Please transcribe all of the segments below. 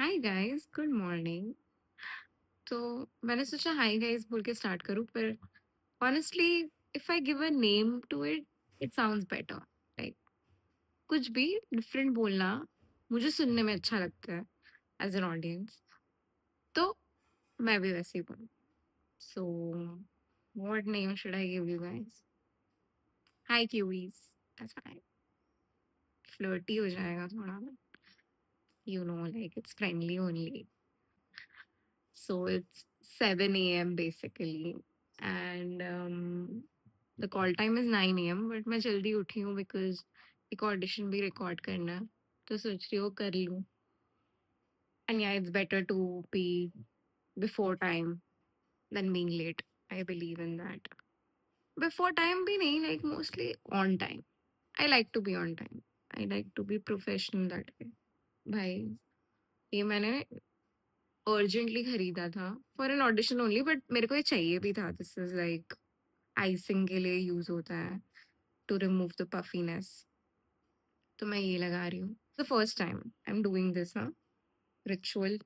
Hi guys, good morning. तो मैंने सोचा हाय गाइस बोल के स्टार्ट करूं, पर honestly if I give a name to it it sounds better. Like कुछ भी डिफरेंट बोलना मुझे सुनने में अच्छा लगता है एज एन ऑडियंस। तो मैं भी वैसे ही बोलूं। So what name should I give you guys? Hi cuties. That's fine. Flirty हो जाएगा थोड़ा, you know, like it's friendly only. So it's 7 a.m. basically. And the call time is 9 a.m. But मैं जल्दी उठी हूँ because एक audition भी record करना है. तो सोच रही हूँ कर लूँ. And yeah, it's better to be before time than being late. I believe in that. Before time भी नहीं, like mostly on time. I like to be on time. I like to be professional that way. भाई ये मैंने urgently खरीदा था for an audition only, but मेरे को ये चाहिए भी था. दिस इज लाइक आइसिंग के लिए यूज होता है टू रिमूव द पफीनेस. तो मैं ये लगा रही हूँ the first time I am doing this ना ritual.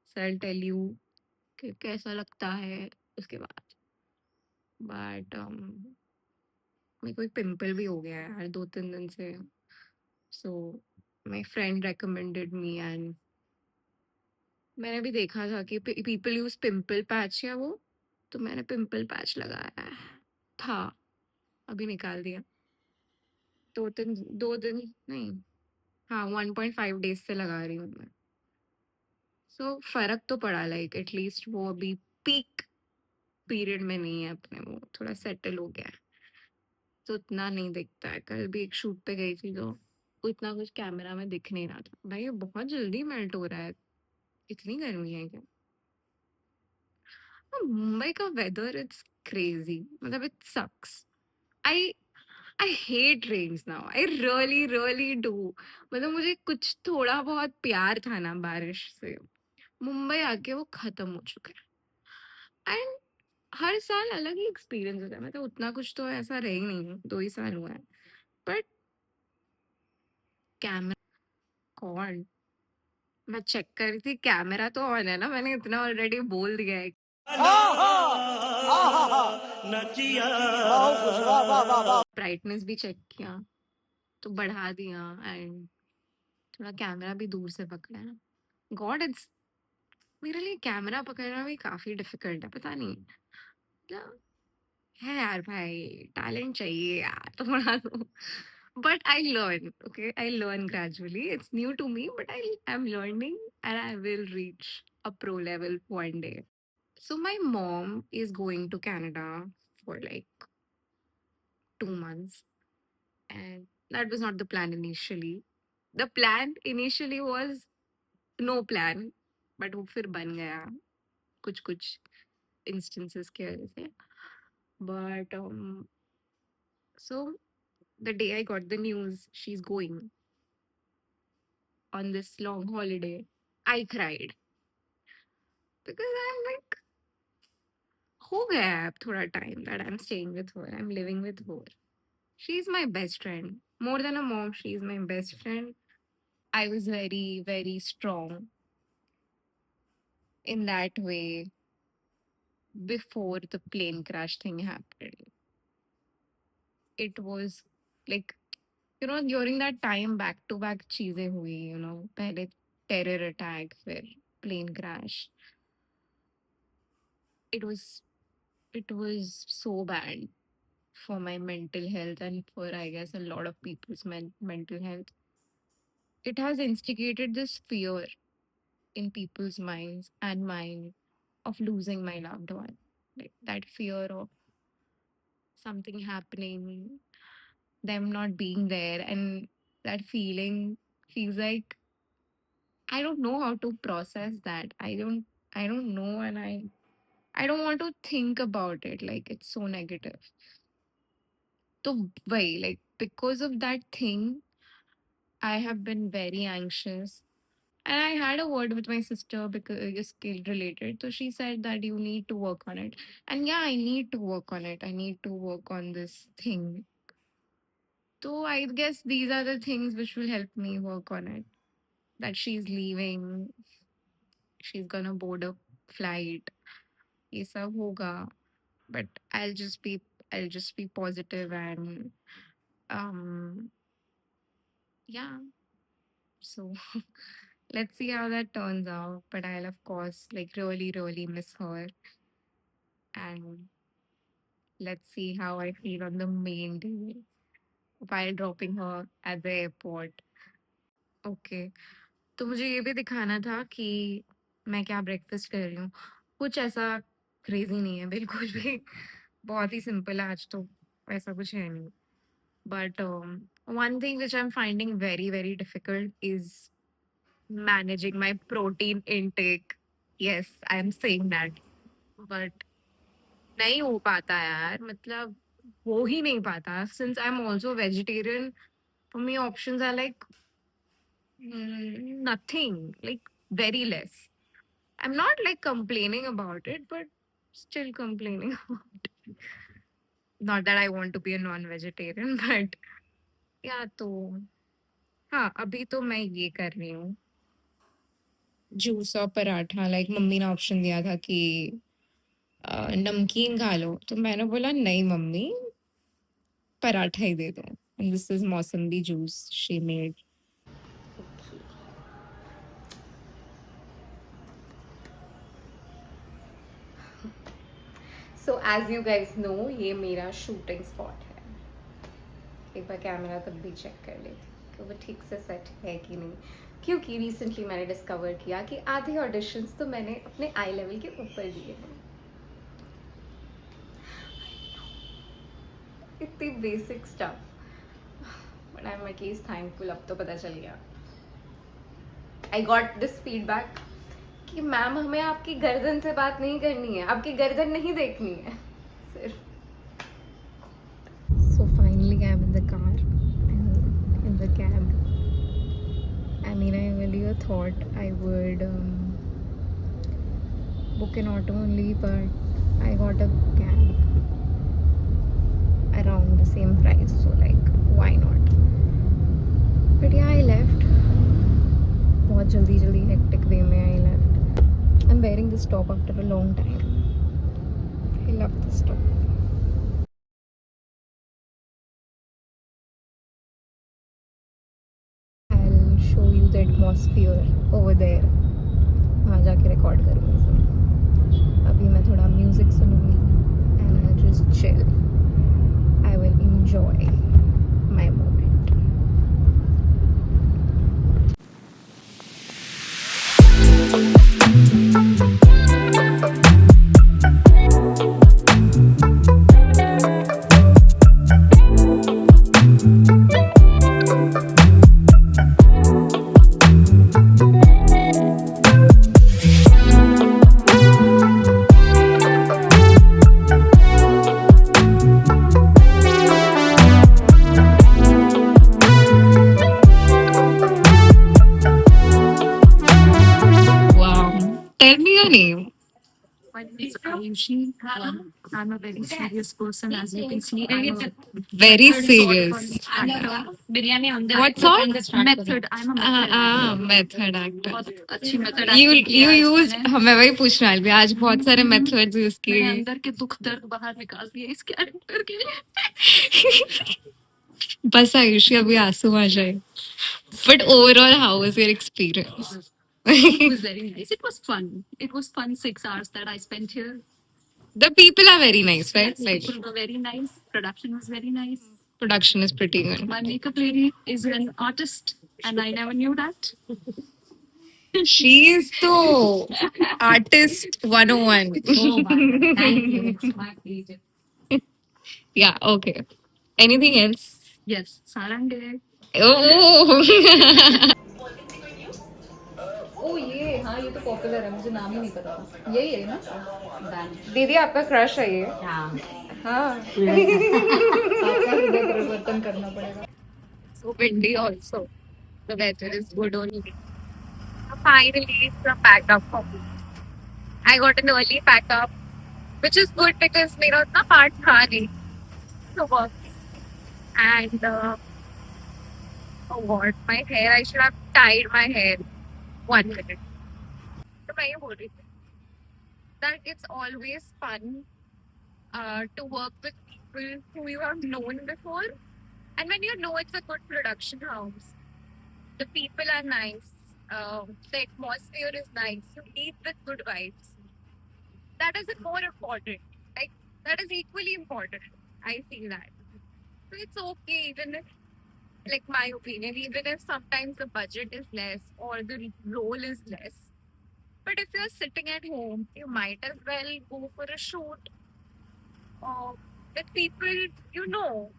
So I tell you कि कैसा लगता है उसके बाद. बट मेरे को एक पिंपल भी हो गया है यार 2-3 दिन से. So my friend recommended me and मैंने भी देखा था कि पीपल यूज पिंपल पैच या वो. तो मैंने पिंपल पैच लगाया है. था, अभी निकाल दिया. 2 दिन नहीं, हाँ 1.5 डेज से लगा रही हूँ मैं. सो फर्क तो पड़ा, लाइक एटलीस्ट वो अभी पीक पीरियड में नहीं है अपने, वो थोड़ा सेटल हो गया है. तो उतना नहीं दिखता है. कल भी एक शूट पे गई थी तो उतना कुछ कैमरा में दिख नहीं रहा था. भाई ये बहुत जल्दी मेल्ट हो रहा है. इतनी गर्मी है क्या? मुंबई का वेदर इट्स क्रेजी, मतलब it sucks. I I hate rains now. I really really do. मतलब मुझे कुछ थोड़ा बहुत प्यार था ना बारिश से, मुंबई आके वो खत्म हो चुका है. एंड हर साल अलग ही एक्सपीरियंस होता है. मतलब उतना कुछ तो ऐसा रह ही नहीं, 2 ही साल हुआ है. बट कैमरा कौन, मैं चेक कर रही थी कैमरा तो ऑन है ना. मैंने इतना ऑलरेडी बोल दिया है. ब्राइटनेस भी चेक किया तो बढ़ा दिया. एंड थोड़ा कैमरा भी दूर से पकड़ा है. गॉड इट्स, मेरे लिए कैमरा पकड़ना भी काफी डिफिकल्ट है. पता नहीं क्या है यार. भाई टैलेंट चाहिए यार थोड़ा तो. But I learn, okay, I learn gradually. It's new to me but I am learning and I will reach a pro level one day. So my mom is going to Canada for like 2 months, and that was not the plan initially. The plan initially was no plan, but वो फिर बन गया कुछ कुछ instances के वजह से. But so the day I got the news she's going on this long holiday, I cried because I'm like, हो गया है अब थोड़ा time that I'm staying with her, I'm living with her. She's my best friend. More than a mom, she's my best friend. I was very, very strong in that way before the plane crash thing happened. It was like, you know, during that time, back to back cheezeं हुई, you know, पहले terror attack, फिर plane crash. It was, it was so bad for my mental health and for, I guess, a lot of people's mental health. It has instigated this fear in people's minds and mine of losing my loved one. Like that fear of something happening, them not being there, and that feeling feels like I don't know how to process that. I don't know, and I don't want to think about it. Like it's so negative. So why? Like because of that thing, I have been very anxious. And I had a word with my sister because it's skill related. So she said that you need to work on it. And yeah, I need to work on it. I need to work on this thing. So I guess these are the things which will help me work on it. that she's leaving, she's gonna board a flight, ये सब होगा. But I'll just be positive and um yeah. So let's see how that turns out. But I'll of course like really miss her, and let's see how I feel on the main day while dropping her at the airport. Okay, तो मुझे ये भी दिखाना था कि मैं क्या breakfast कर रही हूँ. कुछ ऐसा क्रेजी नहीं है बिल्कुल भी. बहुत ही सिंपल है आज तो. ऐसा कुछ है नहीं. But one thing which I'm finding very difficult is managing my protein intake. Yes, I am saying that. But नहीं हो पाता यार, मतलब हो ही नहीं पाता. Since I'm also vegetarian, for me options are like nothing, like very less. I'm not like complaining about it, but still complaining about it. Not that I want to be a non-vegetarian, but yeah, तो हाँ, अभी तो मैं ये कर रही हूँ. Juice और पराठा. लाइक मम्मी ने ऑप्शन दिया था कि नमकीन खा लो, तो मैंने बोला नहीं मम्मी, पराठा ही दे दो. And this is mosambi juice she made. So as you guys know, ये मेरा शूटिंग स्पॉट है. एक बार कैमरा तब भी चेक कर लेती कि वो ठीक से सेट है कि नहीं, क्योंकि रिसेंटली मैंने डिस्कवर किया कि आधे ऑडिशंस तो मैंने अपने आई लेवल के ऊपर दिए हैं. इतनी basic stuff, but I am at least thankful. अब तो पता चल गया. आई गॉट दिस फीडबैक कि मैम हमें आपकी गर्दन से बात नहीं करनी है, आपकी गर्दन नहीं देखनी है सिर्फ. So finally I'm in the car and in the cab. I mean, I earlier thought I would book an auto only, but I got a cab around the same price, so like why not. But yeah, I left. बहुत जल्दी hectic way में I left. I'm wearing this top after a long time. I love this top. I'll show you the atmosphere over there. वहाँ जाके record करूँगी सब. अभी मैं थोड़ा music सुनूंगी and I'll just chill. I will enjoy my moment. Wow. Tell me your name. My name is Ayushi. I'm a very serious person, as you can see. Very serious. What sort? Method. I'm a method actor. अच्छी method acting You used मैं वही पूछने वाली थी. आज बहुत सारे methods use किए. मैंने अंदर के दुख दर्द बाहर निकाल दिए इस कैरेक्टर के. बस आयुषी अभी आंसू आ जाए. But overall, how was your experience? It was very nice. It was fun. It was fun 6 hours that I spent here. The people are very nice, right? Yes, like people were very nice. Production was very nice. Production is pretty good. My makeup lady is an artist, and I never knew that. She is the artist 101. Oh, wow. Thank you. It's my pleasure. Yeah, okay. Anything else? Yes, Sarange. Oh. ओ ये हाँ, ये तो popular है, मुझे नाम ही नहीं पता था. यही है ना दीदी, आपका क्रश है ये? हाँ. आपका हृदय परिवर्तन करना पड़ेगा. So windy also. The weather is good only. Finally, it's a pack up for me. I got an early pack up, which is good because मेरा उतना part था नहीं. So work. And oh God, my hair, I should have tied my hair. 1 minute. तो मैं ये बोल रही थी that it's always fun to work with people who you have known before. And when you know it's a good production house, the people are nice, the atmosphere is nice, you eat with good vibes. That is more important. Like, that is equally important. I feel that. So it's okay, even if, like, my opinion, even if sometimes the budget is less or the role is less. But if you're sitting at home, you might as well go for a shoot with people you know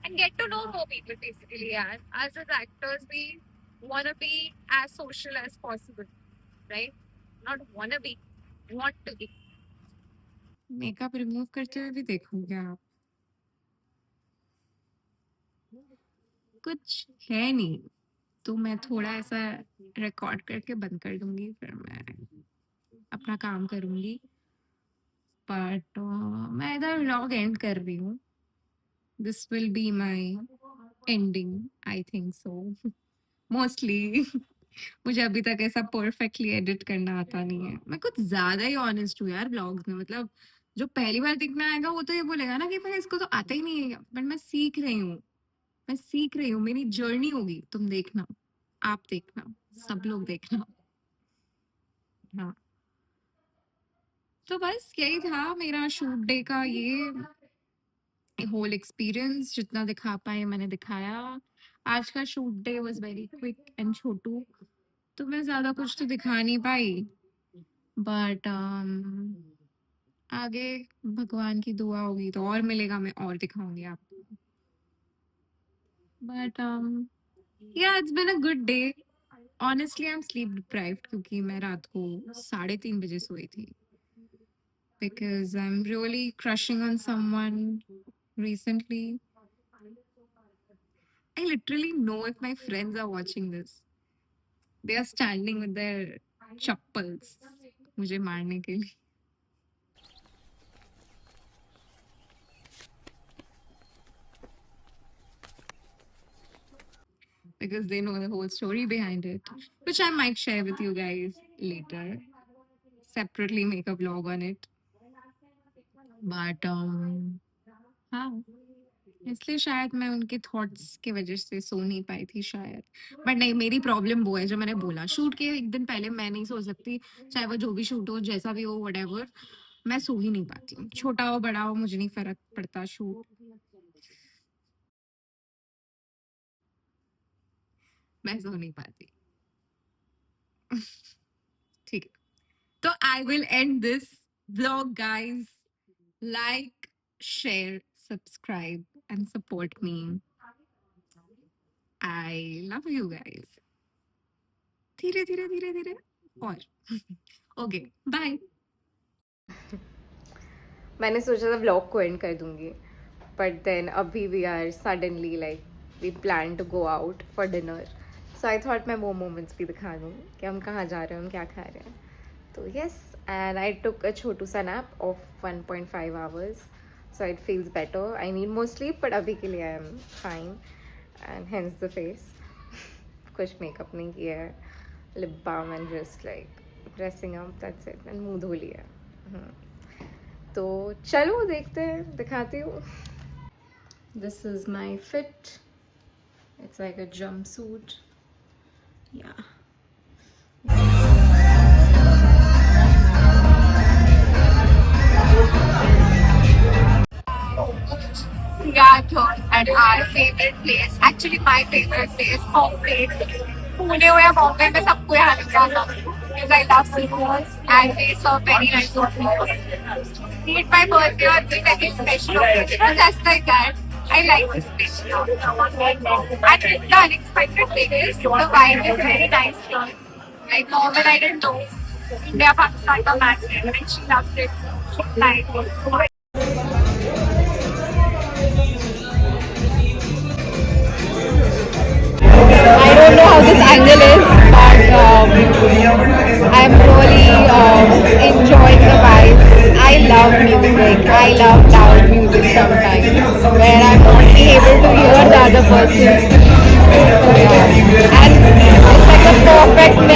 and get to know more people basically. And as actors, we want to be as social as possible, right? Not wanna be, want to be. Makeup remove करते हुए भी देखोगे आप? कुछ है नहीं, तो मैं थोड़ा ऐसा रिकॉर्ड करके बंद कर दूंगी, फिर मैं अपना काम करूंगी। बट मैं इधर व्लॉग एंड कर रही हूँ। This will be my ending, I think so, mostly. मुझे अभी तक ऐसा परफेक्टली एडिट करना आता नहीं है। मैं कुछ ज्यादा ही ऑनेस्ट हूँ यार ब्लॉग्स में। मतलब जो पहली बार दिखने आएगा वो तो ये बोलेगा ना कि भाई इसको तो आता ही नहीं है, बट मैं सीख रही हूँ। मैं सीख रही हूँ, मेरी जर्नी होगी, तुम देखना, आप देखना, सब लोग देखना। हाँ, तो बस यही था मेरा शूट डे का ये होल एक्सपीरियंस। जितना दिखा पाए मैंने दिखाया। आज का shoot day was very quick and छोटू, तो मैं ज्यादा कुछ तो दिखा नहीं पाई। बट आगे भगवान की दुआ होगी तो और मिलेगा, मैं और दिखाऊंगी आपको। But yeah it's been a good day. Honestly I am sleep deprived क्योंकि मैं रात को 3:30 बजे सोई थी, because I am really crushing on someone recently. I literally know if my friends are watching this, they are standing with their chappals मुझे मारने के लिए, because they know the whole story behind it, which I might share with you guys later. Separately make a vlog on it. But हाँ, इसलिए शायद मैं उनके thoughts की वजह से सो नहीं पाई थी शायद। बट नहीं, मेरी प्रॉब्लम वो है जो मैंने बोला, शूट के एक दिन पहले मैं नहीं सो सकती, चाहे वो जो भी शूट हो, जैसा भी हो, व्हाटएवर। मैं सो ही नहीं पाती हूँ, छोटा हो बड़ा हो मुझे नहीं फर्क पड़ता शूट, मैं सो नहीं पाती। ठीक है, तो I will and this vlog guys. Like, share, subscribe and support me. I love you guys. धीरे धीरे धीरे धीरे और ओके बाय। मैंने सोचा था व्लॉग को एंड कर दूंगी, बट देन अभी we are suddenly like we plan to go out for dinner, so I thought मैं वो मोमेंट्स भी दिखा दूँ कि हम कहाँ जा रहे हैं, हम क्या खा रहे हैं। तो yes, and I took a छोटू सा nap of 1.5 hours, so it feels better. I need more sleep, but अभी के लिए I am fine, and hence the face. कुछ मेकअप नहीं किया है, lip balm and just like dressing up, that's it, and मुंह धो लिया। तो चलो देखते हैं, दिखाती हूँ। This is my fit, it's like a jumpsuit, yeah Gathon at our favorite place. Actually, my favorite place, Bombay. Pune हो या बॉम्बे में सबको यहाँ पे जाना, because I love seafoods and they serve very nice food. Eat my birthday or very special occasion, just like that. I like this place. And the unexpected thing is the vibe is very nice here. Like normal, I didn't know India Pakistan का match है, and she loves it. Like, I don't know how this angle is, but I'm really enjoying the vibe. I love music. I love loud music sometimes, where I'm only able to hear the other person. So, yeah. And it's like a perfect